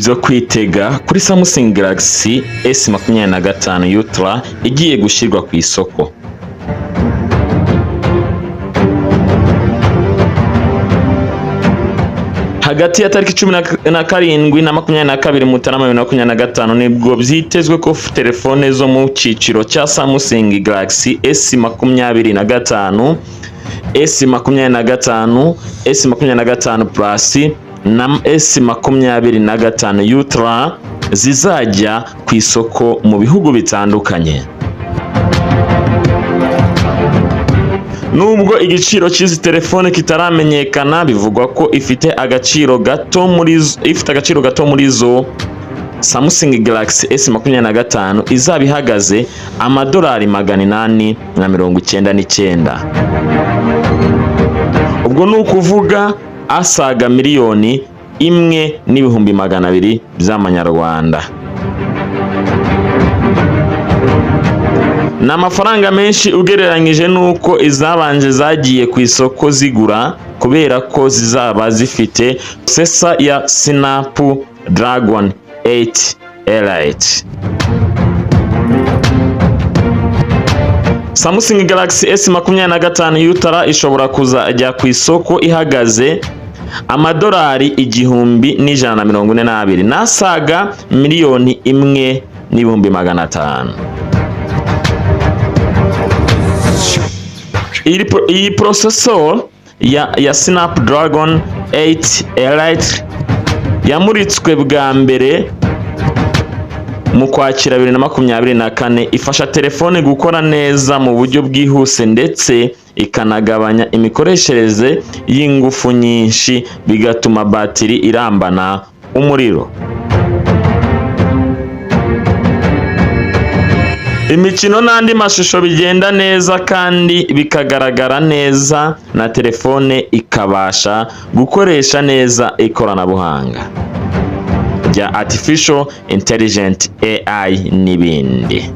ibyo kwitega kuri Samsung Galaxy S25 Ultra igiye gushyirwa ku isoko. Hagati ya tariki 17 na 22 Mutarama 2025 nibwo byitezwe ko telefone zo mu ciciro cya Samsung Galaxy S25, S25, S25 Plus na S25 Ultra zizajya ku isoko mu bihugu bitandukanye. Nubwo igiciro cy'izi telefone kitaramenyekana, bivugwa ko ifite agaciro gato muri zo Samsung Galaxy S25 izaba ihagaze amadolari $899. Ubwo ni ukuvuga asaga miliyoni 1,200,000 by'amanyarwanda. Ni amafaranga menshi ugereranyije nuko izabanje zagiye ku isoko zigura, kubera ko zizaba zifite processor ya Snapdragon 8 Elite. Samsung Galaxy S25 Ultra ishobora kuzajya ku isoko ihagaze amadolari 1,142 nasaga miliyoni 1,500,000. Iyi processor ya Snapdragon 8 Elite yamuritswe bwa mbere mu Kwakira 2024, ifasha telefone gukora neza mu buryo bwihuse ndetse ikanagabanya imikoreshereze y'ingufu nyinshi, bigatuma batiri irambana umuriro. Imikino n'andi mashusho bigenda neza kandi bikagaragara neza, na telefone ikabasha gukoresha neza ikoranabuhanga rya Artificial Intelligent AI n'ibindi.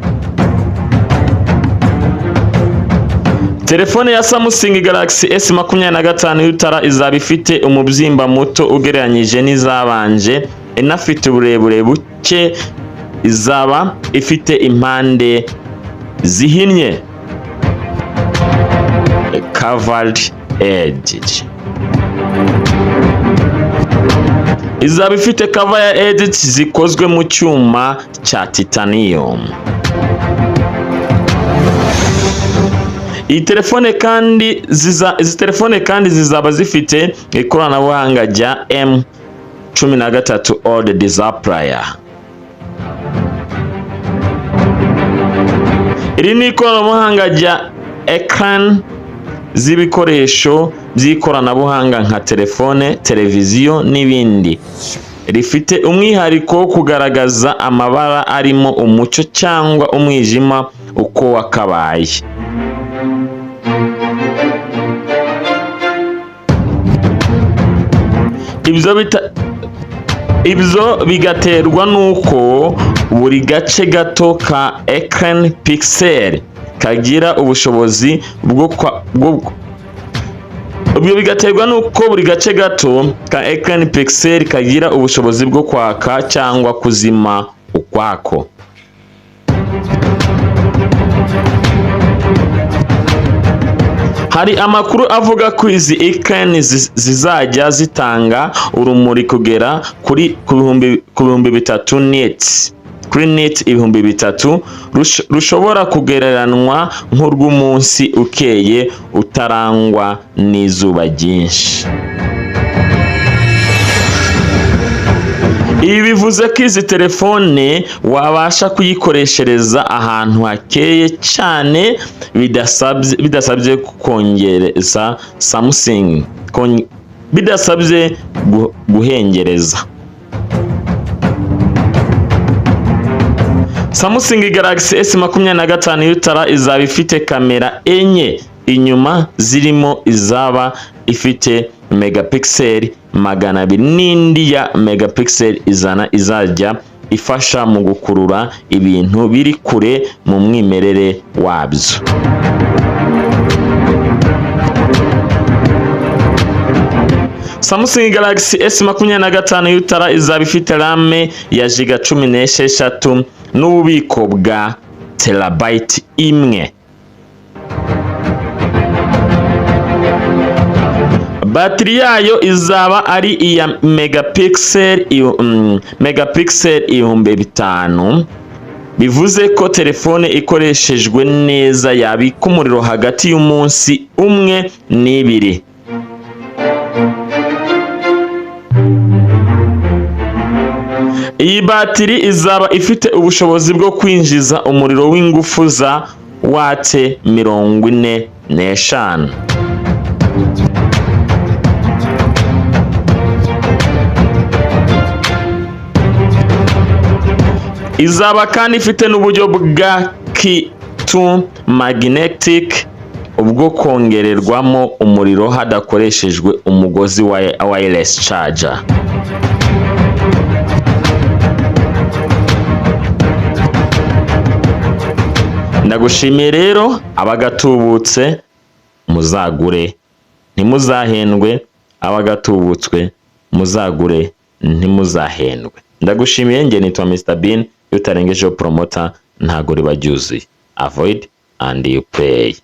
Telefone ya Samsung Galaxy S25 Ultra izaba ifite umubyimba muto ugereranyije n'izabanje, inafite uburebure buke, izaba ifite impande zihinnye covered edge. Izaba ifite cover ya edge zikozwe mu cyuma cya titanium. Izi telefone kandi zizaba zifite ikoranabuhanga rya M13 OLED display. Iri ni ikoranabuhanga rya ecran z'ibikoresho by'ikoranabuhanga nka telefone, televiziyo n'ibindi. Rifite umwihariko wo kugaragaza amabara arimo umucyo cyangwa umwijima uko wakabaye. Ibyo bigaterwa nuko buri gace gato ka ecran pixel kagira ubushobozi bwo kwaka cyangwa kuzima ukwako. Hari amakuru avuga ko izi ecran zizajya zitanga urumuri kugera ku bihumbi 3 nits. Kuri nit 3,000 rushobora kugereranwa nk'urw'umunsi ukeye utarangwa n'izuba ryinshi. Ibi bivuze ko izi telefone wabasha kuyikoreshereza ahantu hakeye cyane bidasabye kongereza bidasabye guhengereza. Samsung Galaxy S25 Ultra izaba ifite kamera enye inyuma, zirimo izaba ifite megapixel 200 n'indi ya megapixel 100 izajya ifasha mu gukurura ibintu biri kure mu mwimerere wabyo. Samsung Galaxy S25 y'Utara izaba ifite RAM ya giga 16 n'ububiko bwa terabyte imwe. Batiri yayo izaba ari iya megapixel 5000, bivuze ko telefone ikoreshejwe neza yabika umuriro hagati y'umunsi umwe n'ibiri. Iyi batiri izaba ifite ubushobozi bwo kwinjiza umuriro w'ingufu za wate 45. Izaba kandi ifite n'uburyo bwa Qi2 magnetic ubwo kongererwamo umuriro hadakoreshejwe umugozi wa wireless charger. Ndagushimiye rero abagatubutse muzagure ntimuzahendwe, abagatubutswe muzagure ntimuzahendwe. Ndagushimiye, nge nitwa Mr Bean, utarengejeho promoter ntago riba ryuzuye. Avoid and you pay.